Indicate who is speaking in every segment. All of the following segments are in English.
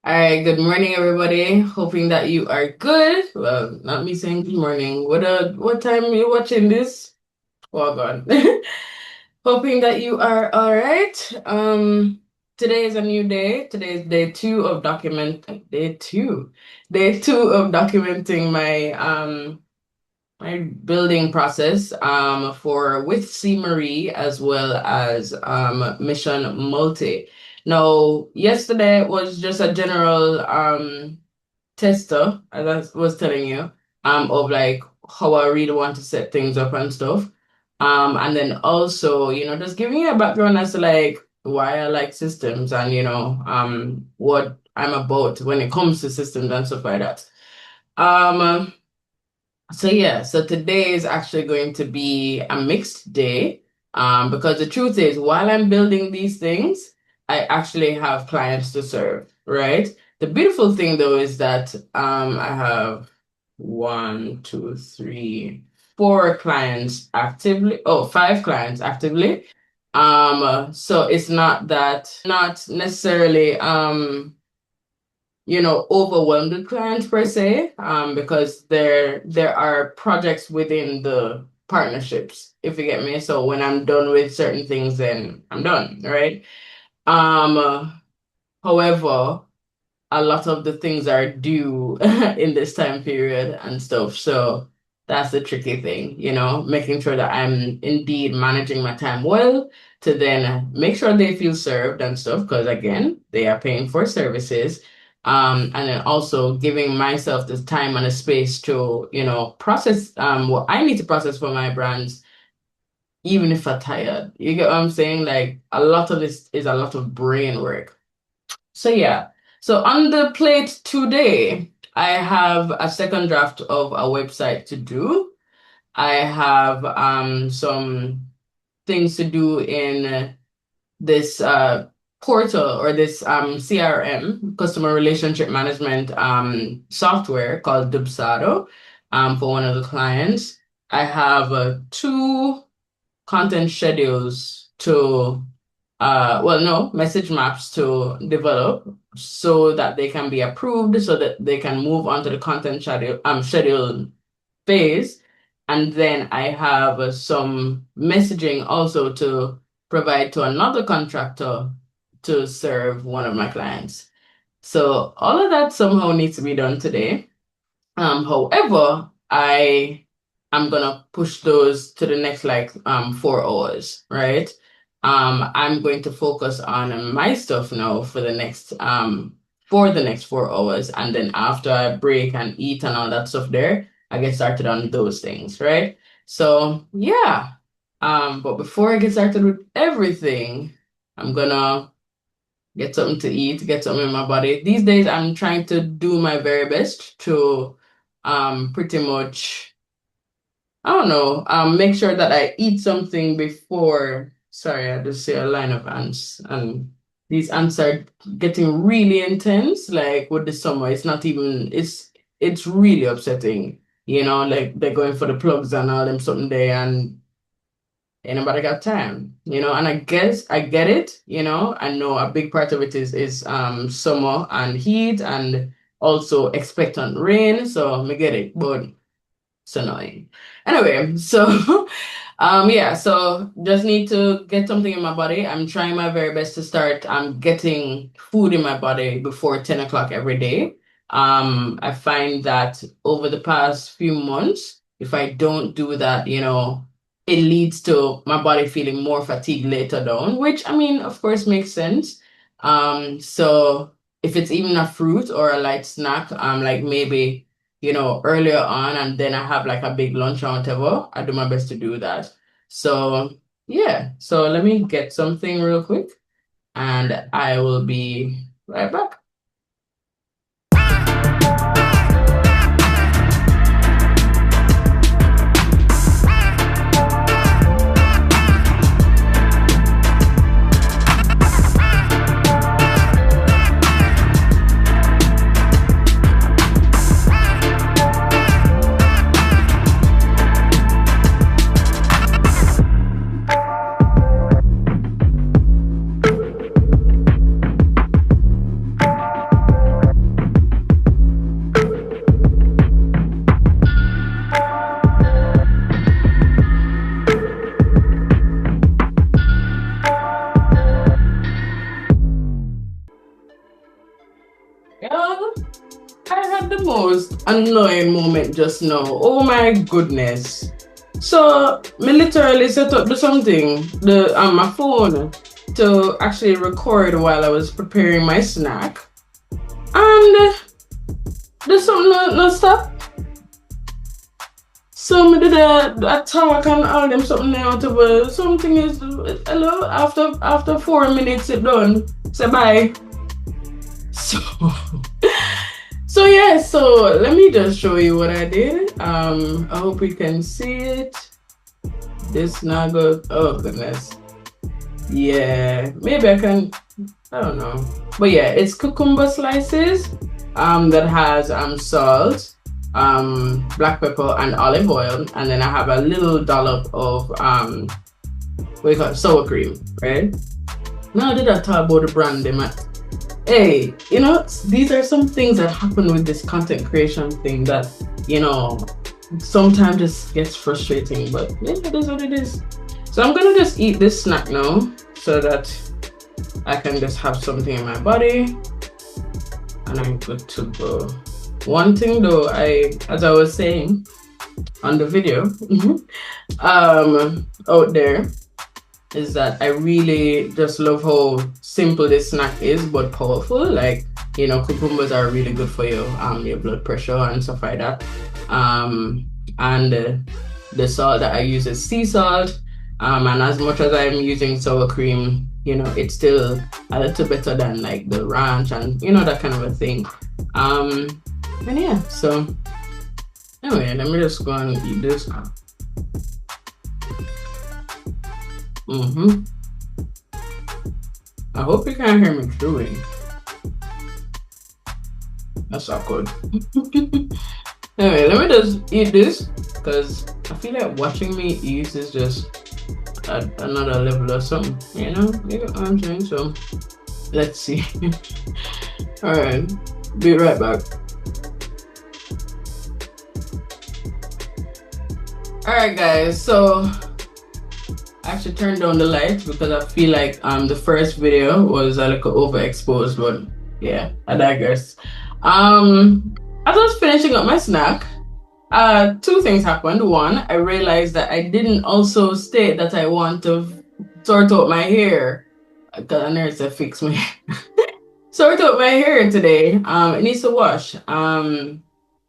Speaker 1: All right, good morning, everybody. Hoping that you are good. Well, not me saying good morning. What time are you watching this? Oh God. Hoping that you are all right. Today is a new day. Today is day two of documenting my building process for with C Marie as well as Mission Multi. Now, yesterday was just a general tester, as I was telling you, of like how I really want to set things up and stuff. And then also, just giving you a background as to like why I like systems and what I'm about when it comes to systems and stuff like that. Um, so today is actually going to be a mixed day. Because the truth is, while I'm building these things, I actually have clients to serve, right? The beautiful thing though is that I have one, two, three, four clients actively, oh, five clients actively. So it's not necessarily overwhelmed with clients per se, because there are projects within the partnerships, if you get me. So when I'm done with certain things, then I'm done, right? However, a lot of the things are due in this time period and stuff. So that's the tricky thing, making sure that I'm indeed managing my time well to then make sure they feel served and stuff, because again, they are paying for services. And then also giving myself the time and the space to, process what I need to process for my brands, even if I'm tired. You get what I'm saying? Like a lot of this is a lot of brain work. So yeah. So on the plate today, I have a second draft of a website to do. I have some things to do in this portal or this CRM, customer relationship management software called Dubsado for one of the clients. I have two content schedules to well, no, message maps to develop so that they can be approved, so that they can move on to the content schedule phase. And then I have some messaging also to provide to another contractor to serve one of my clients. So all of that somehow needs to be done today. However, I am gonna push those to the next like 4 hours, right? I'm going to focus on my stuff now for the next 4 hours, and then after I break and eat and all that stuff there, I get started on those things, right? So yeah. But before I get started with everything, I'm gonna get something to eat, get something in my body. These days, I'm trying to do my very best to pretty much, I don't know, make sure that I eat something before. Sorry, I just see a line of ants, and these ants are getting really intense. Like with the summer, it's really upsetting. Like they're going for the plugs and all them something there, and ain't nobody got time, and I guess I get it, I know a big part of it is summer and heat and also expectant rain, so I get it, but it's annoying. Anyway, so yeah, so just need to get something in my body. I'm trying my very best to start getting food in my body before 10 o'clock every day. I find that over the past few months, if I don't do that, it leads to my body feeling more fatigued later down, which I mean, of course, makes sense. So if it's even a fruit or a light snack, like maybe earlier on, and then I have like a big lunch or whatever, I do my best to do that. So, yeah. So let me get something real quick and I will be right back. most annoying moment just now. Oh my goodness. So me literally set up my phone to actually record while I was preparing my snack. And there's something no stop. So me did a talk and all them something there whatever. Something is hello after 4 minutes it done. Say bye. So yeah, so let me just show you what I did. I hope you can see it. This not good. Oh goodness. Yeah, maybe I can, I don't know. But yeah, it's cucumber slices that has salt, black pepper and olive oil, and then I have a little dollop of what do you call it? Sour cream, right? Now did I talk about the brand they might. Hey, you know, these are some things that happen with this content creation thing that, you know, sometimes just gets frustrating, but yeah, it is what it is. So I'm gonna just eat this snack now so that I can just have something in my body and I'm good to go. One thing though, as I was saying on the video, out there, is that I really just love how simple this snack is, but powerful. Like, you know, cucumbers are really good for you, your blood pressure and stuff like that. And the salt that I use is sea salt. And as much as I'm using sour cream, you know, it's still a little better than like the ranch and, you know, that kind of a thing. And yeah, so anyway, let me just go and eat this now. I hope you can hear me chewing. That's not good. Anyway, let me just eat this because I feel like watching me eat is just another level or something, you know? You know what I'm saying? So let's see. All right, be right back. All right, guys. So I actually turned down the lights because I feel like the first video was a little overexposed, but yeah, I digress. As I was finishing up my snack, two things happened. One, I realized that I didn't also state that I want to sort out my hair because I never said fix my sort out my hair today. It needs to wash. And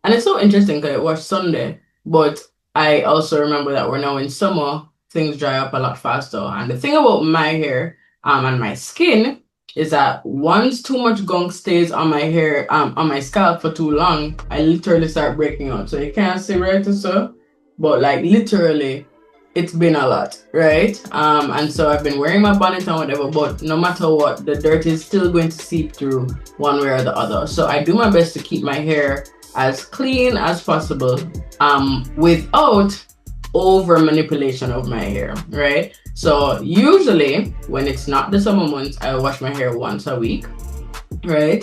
Speaker 1: it's so interesting because it washed Sunday, but I also remember that we're now in summer. Things dry up a lot faster. And the thing about my hair and my skin is that once too much gunk stays on my hair, on my scalp for too long, I literally start breaking out. So you can't see right or so, but like literally it's been a lot, right? And so I've been wearing my bonnet and whatever, but no matter what, the dirt is still going to seep through one way or the other. So I do my best to keep my hair as clean as possible without over manipulation of my hair, right? So usually when it's not the summer months, I wash my hair once a week, right?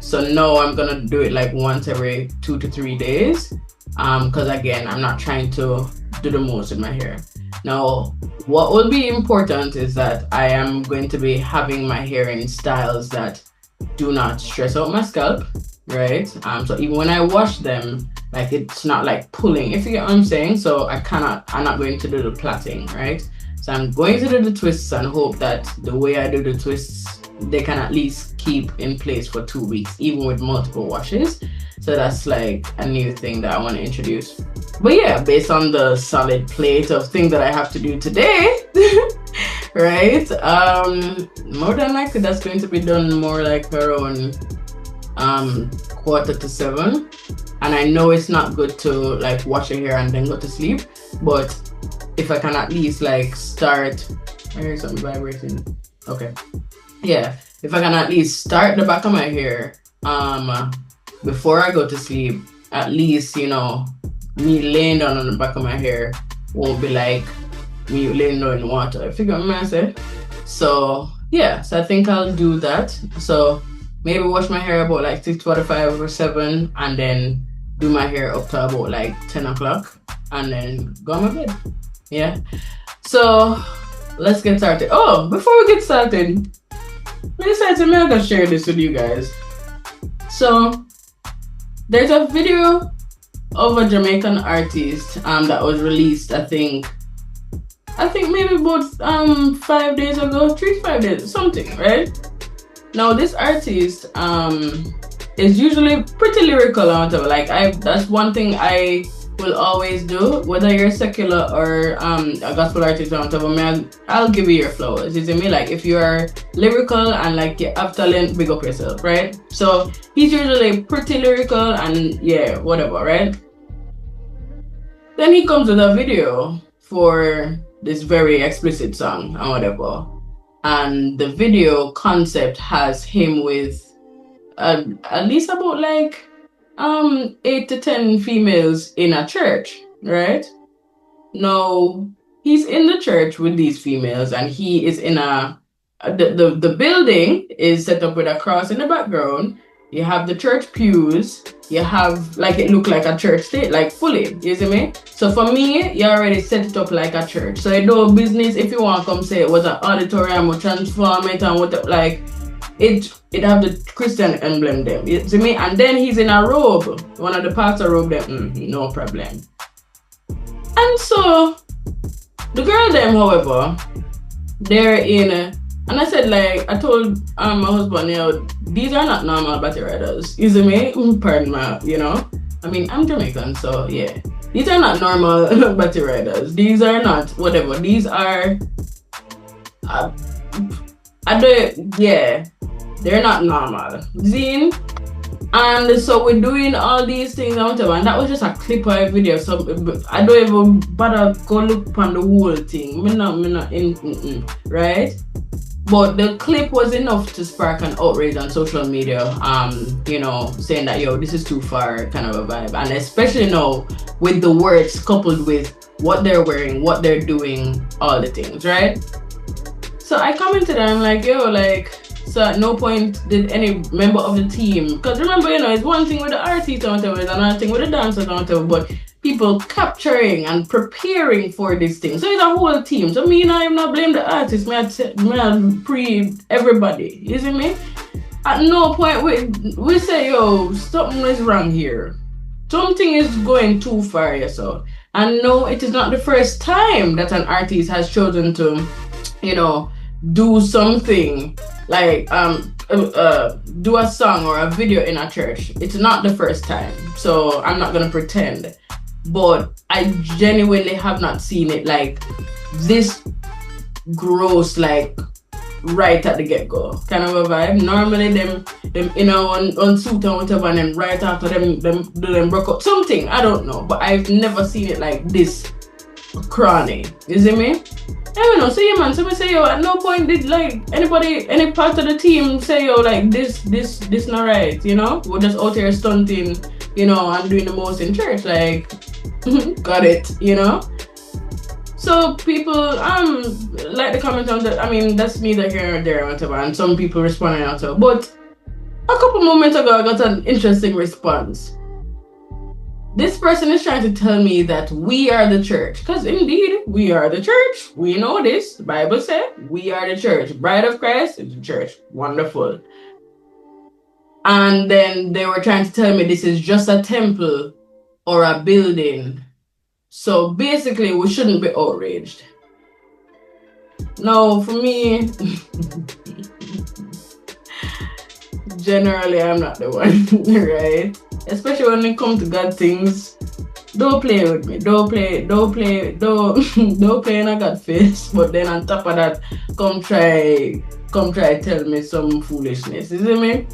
Speaker 1: So now I'm gonna do it like once every 2 to 3 days, because again, I'm not trying to do the most with my hair. Now, what will be important is that I am going to be having my hair in styles that do not stress out my scalp, right? So even when I wash them, like it's not like pulling, if you get what I'm saying. So I'm not going to do the plaiting, right? So I'm going to do the twists and hope that the way I do the twists, they can at least keep in place for 2 weeks, even with multiple washes. So that's like a new thing that I want to introduce. But yeah, based on the solid plate of things that I have to do today, right? More than likely that's going to be done more like around 6:45. And I know it's not good to like wash your hair and then go to sleep, but if I can at least like start, I hear something vibrating. Okay. Yeah, if I can at least start the back of my hair before I go to sleep, at least, you know, me laying down on the back of my hair won't be like me laying down in water. If you get what I say. So yeah, so I think I'll do that. So maybe wash my hair about like 6:45 or 7, and then do my hair up to about like 10 o'clock, and then go on my bed. Yeah. So let's get started. Oh, before we get started, I decided I'm gonna share this with you guys. So There's a video of a Jamaican artist that was released, I think maybe about 5 days ago, 3 to 5 days, something, right? Now this artist is usually pretty lyrical and whatever. Like that's one thing I will always do, whether you're secular or a gospel artist or whatever. I'll give you your flowers. You see me? Like if you're lyrical and like you have talent, big up yourself, right? So he's usually pretty lyrical and yeah, whatever, right? Then he comes with a video for this very explicit song and whatever. And the video concept has him with at least about like 8 to 10 females in a church, right? Now he's in the church with these females and he is in the building is set up with a cross in the background. You have the church pews. You have like it look like a church state, like fully. You see me? So for me, you already set it up like a church. So you do business if you want to come say it was an auditorium or transform it and what like it have the Christian emblem them. You see me? And then he's in a robe, one of the pastor robe them. No problem. And so the girl them, however, they're in. And I said, like, I told my husband, you know, these are not normal battery riders. You see me? Pardon my, you know. I mean, I'm Jamaican, so yeah. These are not normal battery riders. These are not, whatever. These are, yeah, they're not normal. Zine. And so we're doing all these things and whatever. And that was just a clip of a video. So I don't even bother go look on the whole thing. Me not in, right? But the clip was enough to spark an outrage on social media, you know, saying that, yo, this is too far kind of a vibe. And especially now with the words coupled with what they're wearing, what they're doing, all the things, right? So I commented and I'm like, yo, like, so at no point did any member of the team, because remember, you know, it's one thing with the artists and whatever, it's another thing with the dancers and whatever, but people capturing and preparing for this thing. So it's a whole team. So me, I'm not blame the artist. I pre everybody. You see me? At no point we say, yo, something is wrong here. Something is going too far, yes, so. And no, it is not the first time that an artist has chosen to, you know, do something like do a song or a video in a church. It's not the first time. So I'm not gonna pretend. But I genuinely have not seen it like this gross, like right at the get-go kind of a vibe. Normally them you know on suit and whatever, and then right after them broke up something, I don't know, but I've never seen it like this chronic. You see me? I don't know. So yeah, man. So we say, yo, at no point did like any part of the team say, yo, like this not right. You know, we're just out here stunting, you know, and doing the most in church. Like, got it, you know. So people like the comment on that. I mean, that's neither here nor there, whatever. And some people responding also. But a couple moments ago, I got an interesting response. This person is trying to tell me that we are the church. Because indeed, we are the church. We know this. The Bible said we are the church. Bride of Christ is the church. Wonderful. And then they were trying to tell me this is just a temple or a building. So basically, we shouldn't be outraged. No, for me, generally, I'm not the one, right? Especially when it comes to God things, don't play with me. Don't play in a God face. But then on top of that, come try tell me some foolishness. You see me?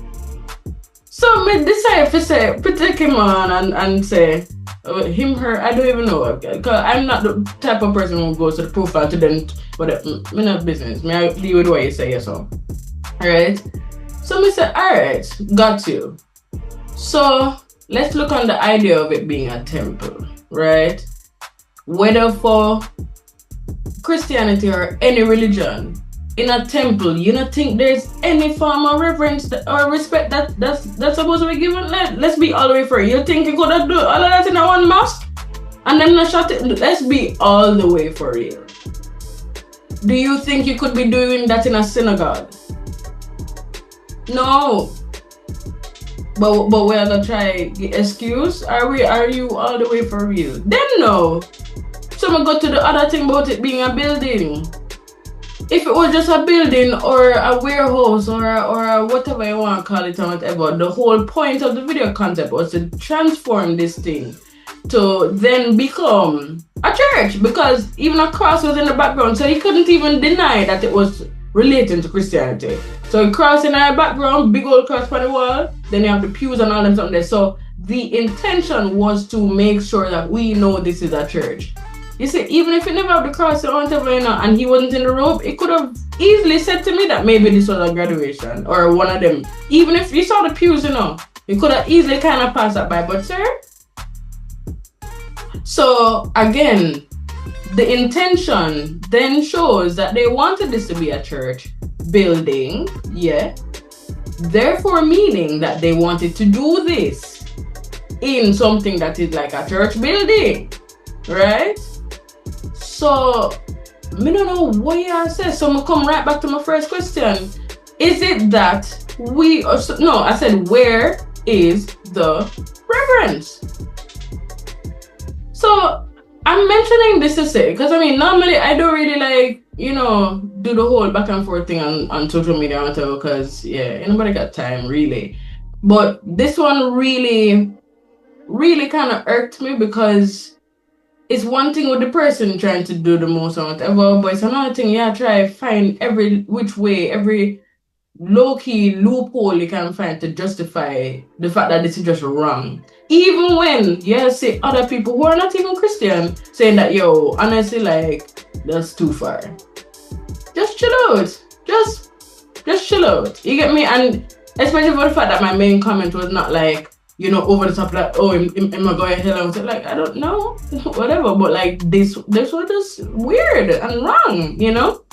Speaker 1: So me decide to take him on and say him, her, I don't even know. Because I'm not the type of person who goes to the profile to them, but me not business. Me I deal with what you say, so. Alright? So me say, alright, got you. So let's look on the idea of it being a temple, right? Whether for Christianity or any religion, in a temple, you don't think there's any form of reverence or respect that's supposed to be given? Let's be all the way for it. You think you could have done all of that in a one mosque? And then not shut it? Let's be all the way for real. Do you think you could be doing that in a synagogue? No. But we are gonna try the excuse. Are you all the way for real? Then no. So we go to the other thing about it being a building. If it was just a building or a warehouse or a whatever you want to call it or whatever, the whole point of the video concept was to transform this thing to then become a church, because even a cross was in the background, so he couldn't even deny that it was relating to Christianity. So a cross in our background, big old cross on the wall, then you have the pews and all them something there. So the intention was to make sure that we know this is a church. You see, even if it never have the cross or whatever, you know, and he wasn't in the robe, it could have easily said to me that maybe this was a graduation or one of them. Even if you saw the pews, you know, you could have easily kind of passed that by. But sir, so again, the intention then shows that they wanted this to be a church building, yeah. Therefore meaning that they wanted to do this in something that is like a church building, right? So, I don't know what you said. So, I'm going to come right back to my first question. Is it that no, I said, where is the reverence? So, I'm mentioning this to say, because I mean, normally I don't really like, you know, do the whole back and forth thing on social media or whatever, because, yeah, nobody got time, really. But this one really, really kind of irked me, because it's one thing with the person trying to do the most or whatever, but it's another thing, yeah, try find every which way, every low-key loophole you can find to justify the fact that this is just wrong. Even when you see other people who are not even Christian saying that, yo, honestly, like, that's too far. Just chill out. Just chill out. You get me? And especially for the fact that my main comment was not like, you know, over the top, like, oh, am I going to hell? Like, I don't know, whatever. But like, this was just weird and wrong, you know?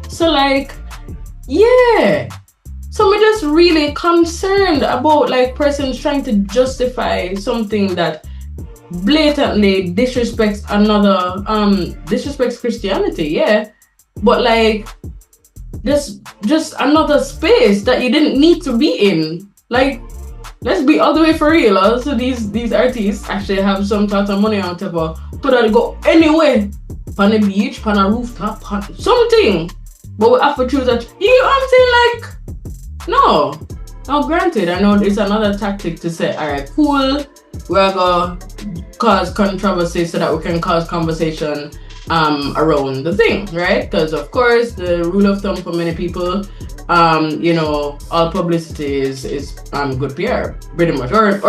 Speaker 1: So like, yeah. So I'm just really concerned about like persons trying to justify something that blatantly disrespects disrespects Christianity, yeah. But like, just another space that you didn't need to be in. Like, let's be all the way for real. Also, these artists actually have some thought of money or whatever. But I'll go anywhere. On a beach, on a rooftop, something. But we have to choose that. You know what I'm saying? Like, no. Now, granted, I know it's another tactic to say, all right, cool, we're going to cause controversy so that we can cause conversation around the thing, right? Because, of course, the rule of thumb for many people, you know, all publicity is good PR, pretty much. Or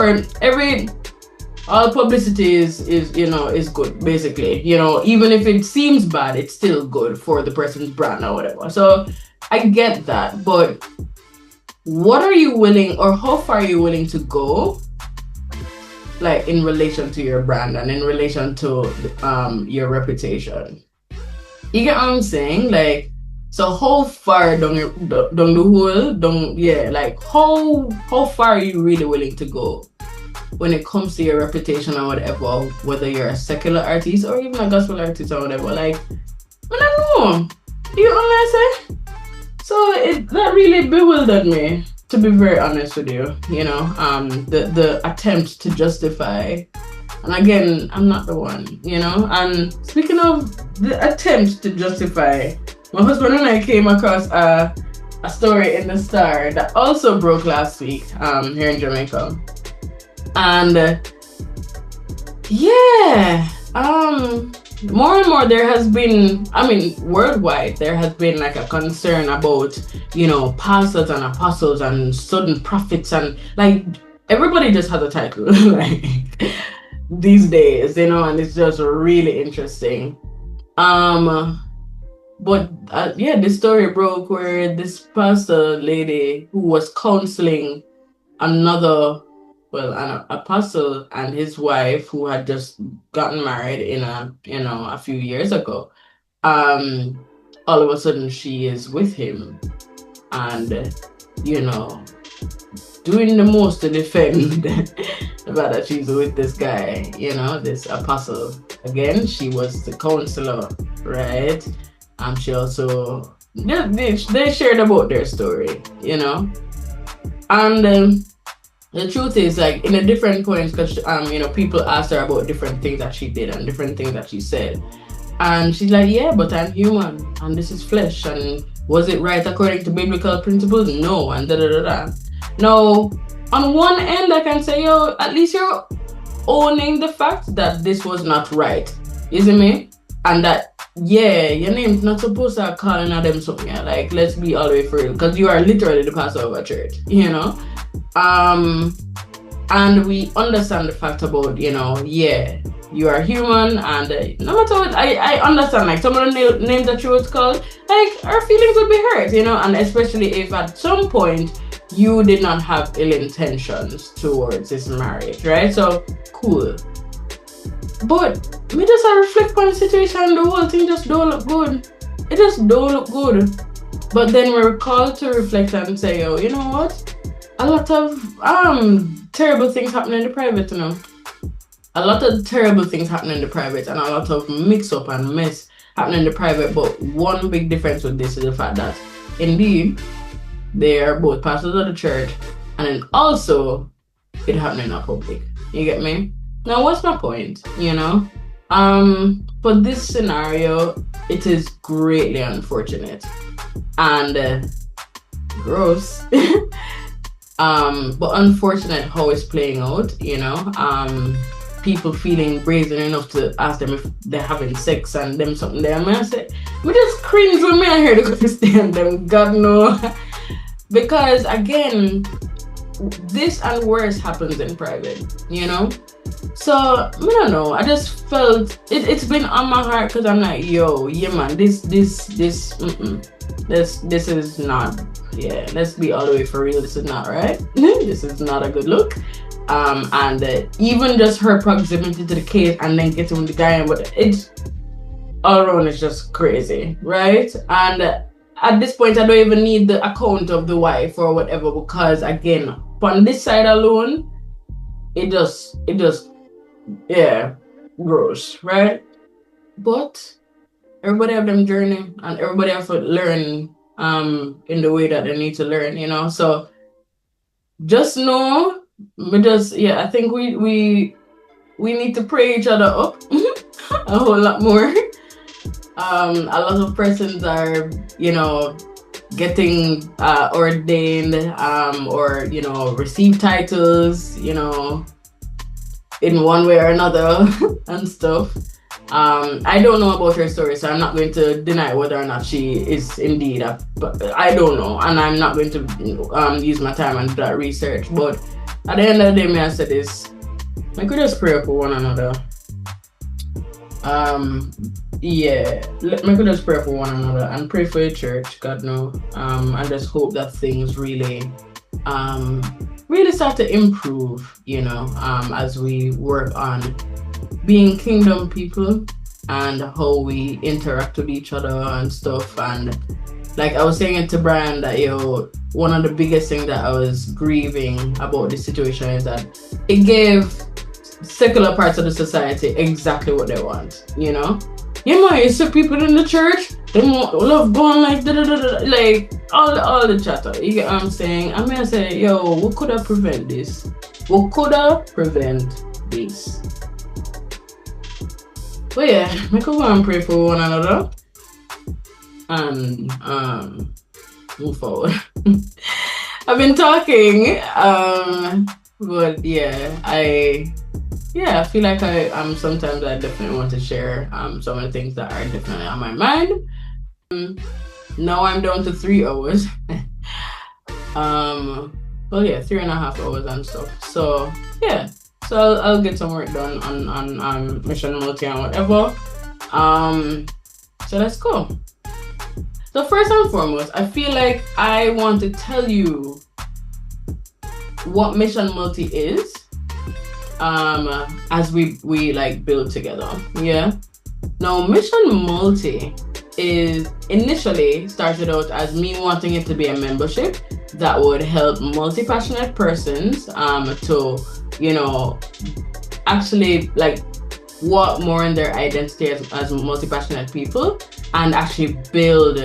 Speaker 1: all publicity is you know, is good, basically. You know, even if it seems bad, it's still good for the person's brand or whatever. So I get that, but what are you willing, or how far are you willing to go, like in relation to your brand and in relation to your reputation? You get what I'm saying? Like, so how far like how far are you really willing to go when it comes to your reputation or whatever, whether you're a secular artist or even a gospel artist or whatever? Like, I don't know. You know what I say? So that really bewildered me, to be very honest with you. You know, the attempt to justify, and again, I'm not the one, you know. And speaking of the attempt to justify, my husband and I came across a story in the Star that also broke last week here in Jamaica, and yeah, more and more there has been, I mean, worldwide, there has been like a concern about, you know, pastors and apostles and sudden prophets, and like everybody just has a title like these days, you know, and it's just really interesting. But yeah, this story broke where this pastor lady who was counseling another, well, an apostle and his wife who had just gotten married a few years ago. All of a sudden she is with him and, you know, doing the most to defend the fact that she's with this guy, you know, this apostle. Again, she was the counselor, right? She also, they shared about their story, you know, and The truth is, like, in a different points, because people asked her about different things that she did and different things that she said, and she's like, yeah, but I'm human and this is flesh, and was it right according to biblical principles? No, and da da da da. Now, on one end, I can say, yo, at least you're owning the fact that this was not right. You see me? And that, yeah, your name's not supposed to calling at them something. Yeah? Like, let's be all the way for real, because you are literally the pastor of a church, and we understand the fact about, yeah, you are human, and no matter what, I understand, like, some of the names that you would call, like, our feelings would be hurt, and especially if at some point you did not have ill intentions towards this marriage, right? So, cool. But me just reflect on the situation, the whole thing just don't look good. It just don't look good. But then we're called to reflect and say, oh, you know what? A lot of terrible things happen in the private, A lot of terrible things happen in the private, and a lot of mix-up and mess happen in the private. But one big difference with this is the fact that, indeed, they are both pastors of the church, and then also it happened in a public. You get me? Now, what's my point? For this scenario, it is greatly unfortunate and gross. But unfortunate how it's playing out. People feeling brazen enough to ask them if they're having sex and them something there. I say, we just cringe when I hear the question them. God no. Because again, this and worse happens in private, So I don't know. I just felt it's been on my heart, because I'm like, yo, yeah, man, this is not. Yeah, let's be all the way for real. This is not right. This is not a good look. And even just her proximity to the case and then getting with the guy, but it's all around is just crazy, right? And at this point, I don't even need the account of the wife or whatever, because again, on this side alone, it just, yeah, gross, right? But everybody have them journey, and everybody have to learn in the way that they need to learn, So just know, I think we need to pray each other up a whole lot more. A lot of persons are, getting ordained or receive titles, in one way or another and stuff. I don't know about her story, so I'm not going to deny whether or not she is indeed but I don't know, and I'm not going to use my time and do that research. But at the end of the day, I said this, I could just pray for one another. We could just pray for one another and pray for the church, God know. And just hope that things really start to improve, as we work on being kingdom people and how we interact with each other and stuff. And like I was saying it to Brian, that one of the biggest things that I was grieving about this situation is that it gave secular parts of the society exactly what they want, Yeah, man, you see people in the church, they love going like like all the chatter. You get what I'm saying? I mean, I say, yo, what could have prevent this? What could have prevent this? But yeah, we could go and pray for one another and move forward. I've been talking, but yeah, I feel like sometimes I definitely want to share some of the things that are definitely on my mind. Now I'm down to 3 hours. 3.5 hours and stuff. So yeah, so I'll get some work done on Mission Multi and whatever. So let's go. So first and foremost, I feel like I want to tell you what Mission Multi is. As we like build together. Yeah. Now Mission Multi is initially started out as me wanting it to be a membership that would help multi-passionate persons to actually like walk more in their identity as multi-passionate people and actually build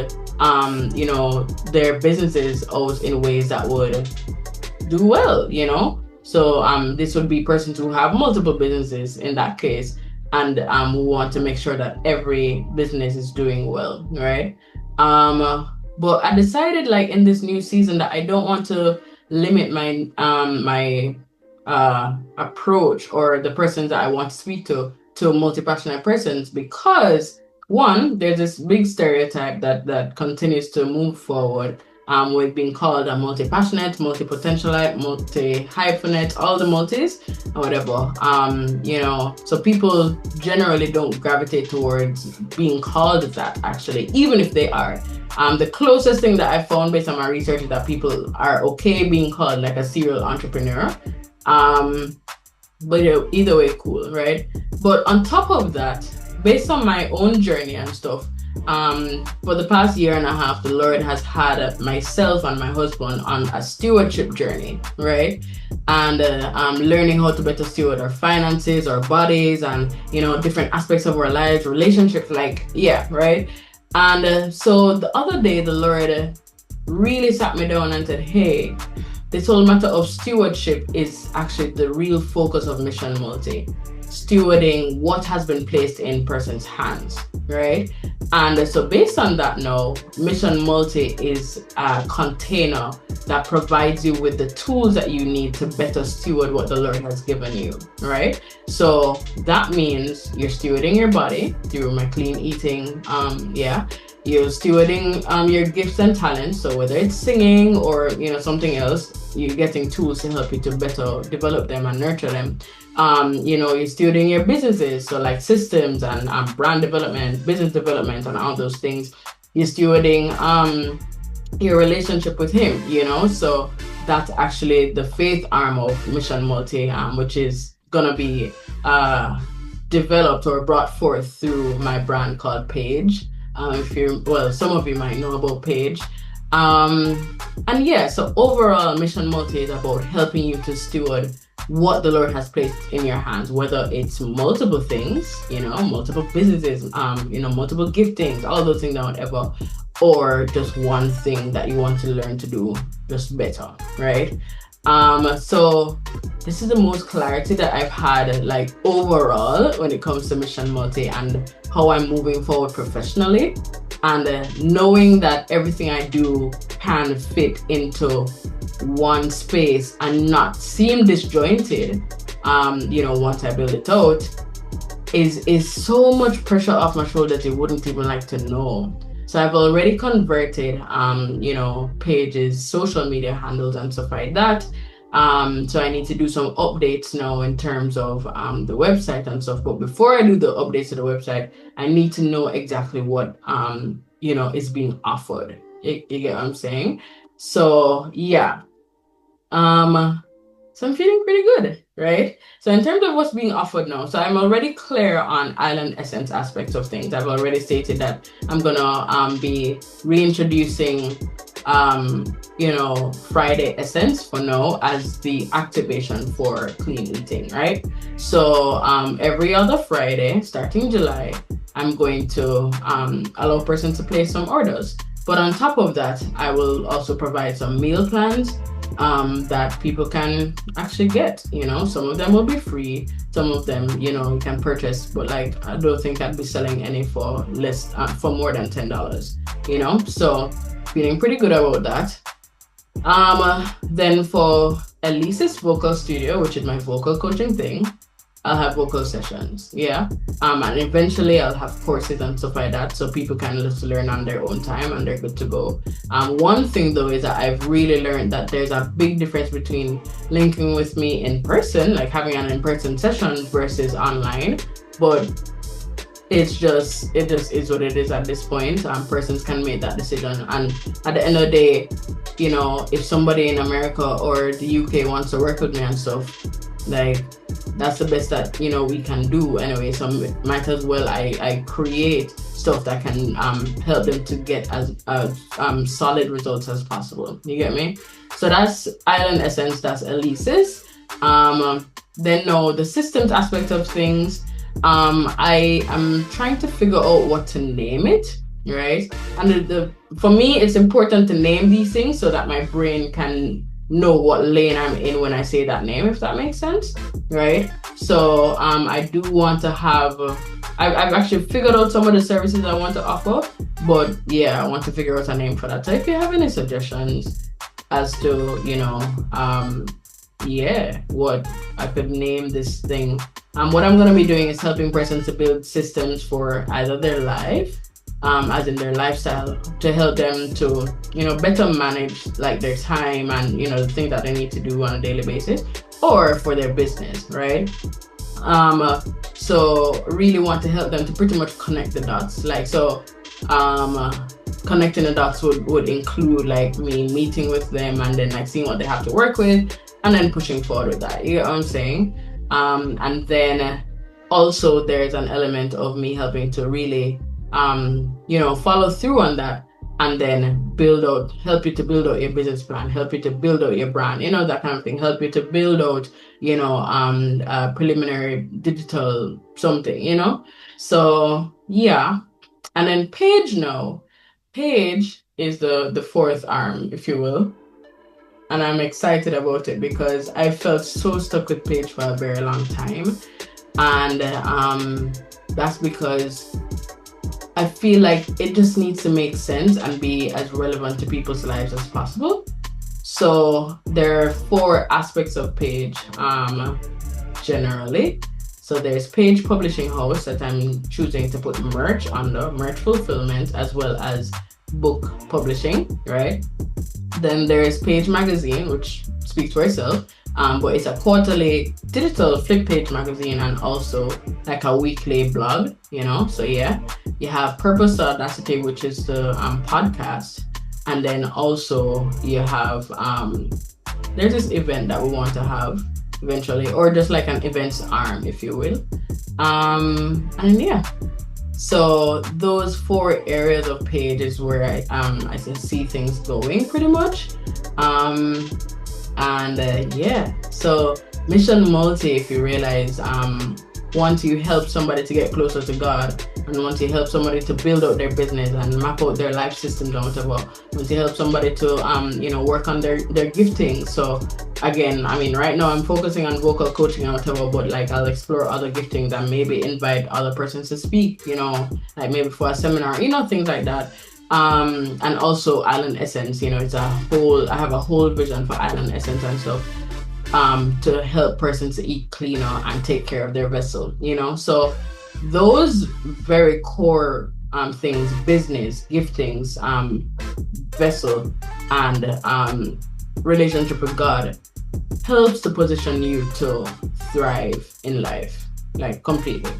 Speaker 1: their businesses out in ways that would do well, So this would be persons who have multiple businesses in that case, and we want to make sure that every business is doing well, right? But I decided, like, in this new season, that I don't want to limit my approach or the persons that I want to speak to multi-passionate persons, because one, there's this big stereotype that continues to move forward, with being called a multi-passionate, multi-potentialite, multi-hyphenate, all the multis or whatever. So people generally don't gravitate towards being called that, actually, even if they are. The closest thing that I found based on my research is that people are okay being called like a serial entrepreneur. But either way, cool, right? But on top of that, based on my own journey and stuff, for the past year and a half, the Lord has had myself and my husband on a stewardship journey, right? And learning how to better steward our finances, our bodies, and different aspects of our lives, relationships, right? And so the other day, the Lord really sat me down and said, hey, this whole matter of stewardship is actually the real focus of Mission Multi. Stewarding what has been placed in person's hands, right? And so based on that now, Mission Multi is a container that provides you with the tools that you need to better steward what the Lord has given you, right? So that means you're stewarding your body through my clean eating, You're stewarding your gifts and talents. So whether it's singing or something else, you're getting tools to help you to better develop them and nurture them. You're stewarding your businesses, so like systems and brand development, business development, and all those things. You're stewarding your relationship with Him, So that's actually the faith arm of Mission Multi, which is gonna be developed or brought forth through my brand called Page. Some of you might know about Page. So overall, Mission Multi is about helping you to steward what the Lord has placed in your hands, whether it's multiple things, multiple businesses, multiple giftings, all those things, whatever, or just one thing that you want to learn to do just better, right? So this is the most clarity that I've had, like, overall when it comes to Mission Multi and how I'm moving forward professionally, and knowing that everything I do can fit into one space and not seem disjointed, once I build it out, is so much pressure off my shoulders you wouldn't even like to know. So I've already converted, Page's social media handles and stuff like that. So I need to do some updates now in terms of the website and stuff. But before I do the updates to the website, I need to know exactly what is being offered. You get what I'm saying? So yeah. So I'm feeling pretty good, right? So in terms of what's being offered now, so I'm already clear on Island Essence aspects of things. I've already stated that I'm gonna be reintroducing Friday Essence for now as the activation for clean eating, right? So every other Friday starting July, I'm going to allow persons to place some orders. But on top of that, I will also provide some meal plans that people can actually get. Some of them will be free, some of them you can purchase, but like I don't think I'd be selling any for less for more than $10, so feeling pretty good about that. Then for Elise's vocal studio, which is my vocal coaching thing, I'll have vocal sessions, and eventually I'll have courses and stuff like that, so people can just learn on their own time and they're good to go. One thing though is that I've really learned that there's a big difference between linking with me in person, like having an in-person session, versus online. But it just is what it is at this point. Persons can make that decision, and at the end of the day, if somebody in America or the UK wants to work with me and stuff, like, that's the best that we can do anyway. So might as well I create stuff that can help them to get as solid results as possible. You get me? So that's Island Essence, that's Elise's. Then no, the systems aspect of things, I am trying to figure out what to name it, right? And for me, it's important to name these things so that my brain can know what lane I'm in when I say that name, if that makes sense, right? So I do want to have. I've actually figured out some of the services I want to offer, but yeah, I want to figure out a name for that. So if you have any suggestions as to, yeah, what I could name this thing. What I'm going to be doing is helping persons to build systems for either their life, as in their lifestyle, to help them to, better manage like their time and, the things that they need to do on a daily basis, or for their business, right? So really want to help them to pretty much connect the dots. Like, so, connecting the dots would include like me meeting with them and then like seeing what they have to work with and then pushing forward with that. You know what I'm saying? And then also there's an element of me helping to really, follow through on that and then help you to build out your business plan, help you to build out your brand, that kind of thing, help you to build out, preliminary digital something, So yeah. And then Paige is the fourth arm, if you will. And I'm excited about it because I felt so stuck with Paige for a very long time. And that's because I feel like it just needs to make sense and be as relevant to people's lives as possible. So there are 4 aspects of Paige, generally. So there's Paige Publishing House that I'm choosing to put merch under, merch fulfillment, as well as book publishing, right? Then there's Paige Magazine, which speaks for itself, but it's a quarterly digital flip page magazine and also like a weekly blog, So yeah, you have Purpose to Audacity, which is the podcast, and then also you have there's this event that we want to have eventually, or just like an events arm, if you will, and yeah. So those 4 areas of Paige is where I see things going pretty much. Yeah. So Mission Multi, if you realize, once you help somebody to get closer to God, and once you help somebody to build out their business and map out their life systems and whatever, once you help somebody to work on their gifting. So again, right now I'm focusing on vocal coaching and whatever, but like I'll explore other giftings and maybe invite other persons to speak, like maybe for a seminar, things like that. And also Island Essence, I have a whole vision for Island Essence and stuff, to help persons to eat cleaner and take care of their vessel, So those very core things, business, giftings, vessel, and relationship with God, helps to position you to thrive in life, like completely,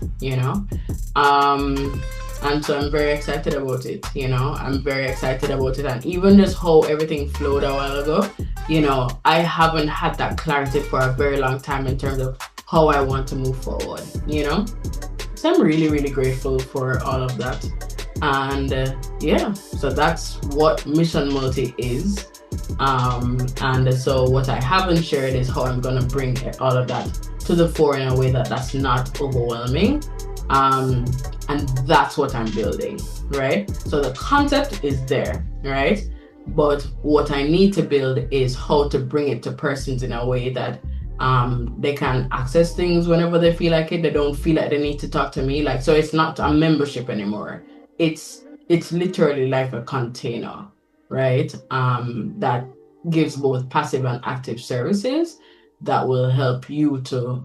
Speaker 1: And so I'm very excited about it, I'm very excited about it. And even just how everything flowed a while ago, I haven't had that clarity for a very long time in terms of how I want to move forward, So I'm really, really grateful for all of that. And yeah, so that's what Mission Multi is. And so what I haven't shared is how I'm going to bring all of that to the fore in a way that's not overwhelming. And that's what I'm building, right? So the concept is there, right? But what I need to build is how to bring it to persons in a way that they can access things whenever they feel like it. They don't feel like they need to talk to me. Like, so it's not a membership anymore. It's literally like a container, right? That gives both passive and active services that will help you to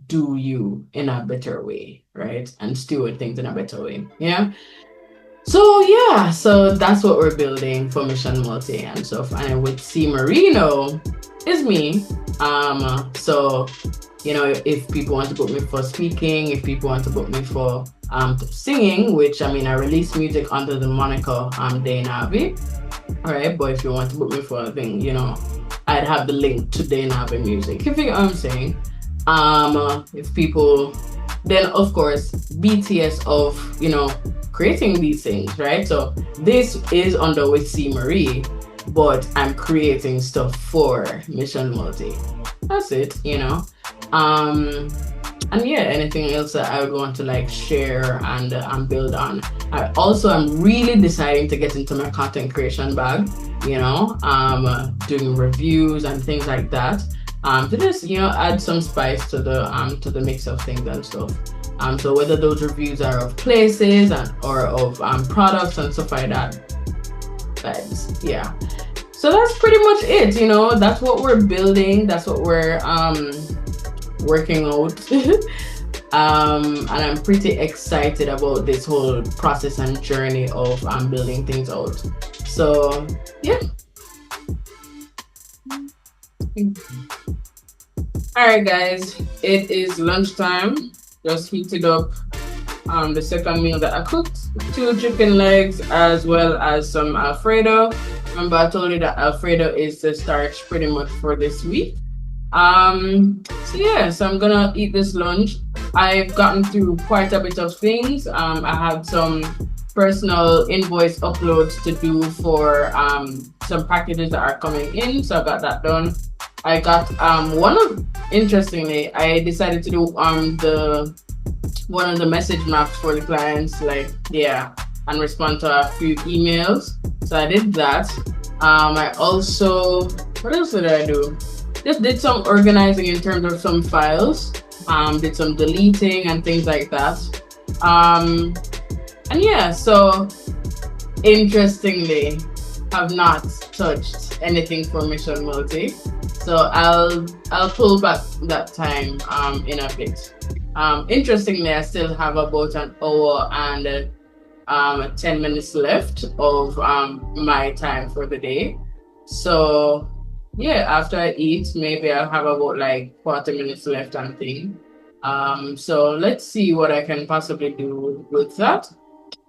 Speaker 1: do you in a better way, right? And steward things in a better way. Yeah. So yeah, so that's what we're building for Mission Multi and stuff. And with C Marino is me. So if people want to book me for speaking, if people want to book me for singing, which I release music under the moniker Day Navi. All right, but if you want to book me for a thing, I'd have the link to Day Navi music. You figure what I'm saying? If people, then of course BTS of creating these things, right? So this is under with C Marie, but I'm creating stuff for Mission Multi. That's it, and yeah, anything else that I would want to like share and build on. I also am really deciding to get into my content creation bag. doing reviews and things like that, to just, add some spice to the mix of things and stuff. So whether those reviews are of places or of products and stuff like that. But yeah. So that's pretty much it, that's what we're building, that's what we're working out. And I'm pretty excited about this whole process and journey of building things out. So yeah. All right, guys, it is lunchtime. Just heated up the second meal that I cooked, 2 chicken legs as well as some Alfredo. Remember, I told you that Alfredo is the starch pretty much for this week. So yeah, so I'm gonna eat this lunch. I've gotten through quite a bit of things. I had some personal invoice uploads to do for some packages that are coming in, so I got that done. I got interestingly, I decided to do one of the message maps for the clients, and respond to a few emails. So I did that. I also, what else did I do? Just did some organizing in terms of some files. Did some deleting and things like that. And yeah, so interestingly, have not touched anything for Mission Multi. So I'll pull back that time in a bit. Interestingly, I still have about an hour and 10 minutes left of my time for the day. So yeah, after I eat, maybe I'll have about 40 minutes left and thing. So let's see what I can possibly do with that.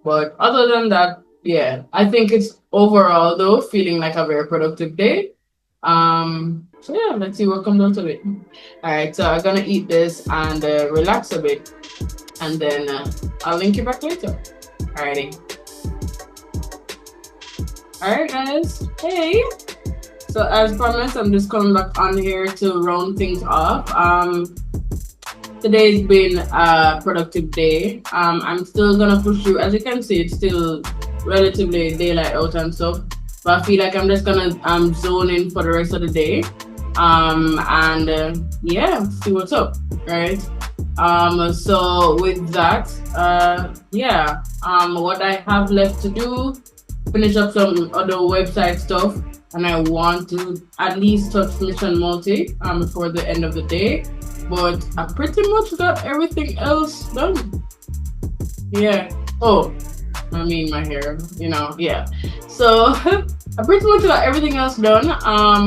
Speaker 1: But other than that, yeah, I think it's overall though feeling like a very productive day. So yeah, let's see what comes out of it. All right, so I'm gonna eat this and relax a bit, and then I'll link you back later. Alrighty. All right, guys. Hey. So as promised, I'm just coming back on here to round things off. Today's been a productive day. I'm still gonna push through. As you can see, it's still relatively daylight out and stuff. But I feel like I'm just gonna zone in for the rest of the day. Yeah, see what's up, right? So with that, what I have left to do, finish up some other website stuff, and I want to at least touch Mission Multi before the end of the day. But I pretty much got everything else done. Yeah. Oh, I mean my hair, yeah. So I pretty much got everything else done.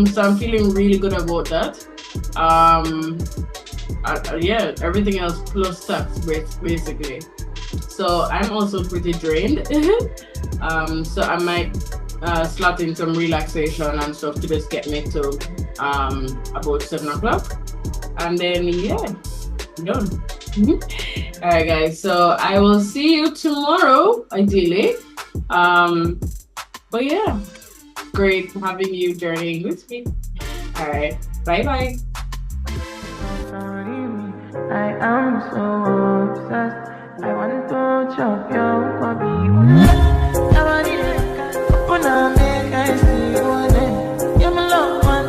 Speaker 1: So I'm feeling really good about that. Yeah, everything else plus tax basically. So I'm also pretty drained. So I might slot in some relaxation and stuff to just get me to about 7 o'clock. And then yeah, I'm done. All right, guys. So I will see you tomorrow, ideally. But yeah, great having you journeying with me. All right, bye. I am so obsessed. I want to chop your body. You're my love one,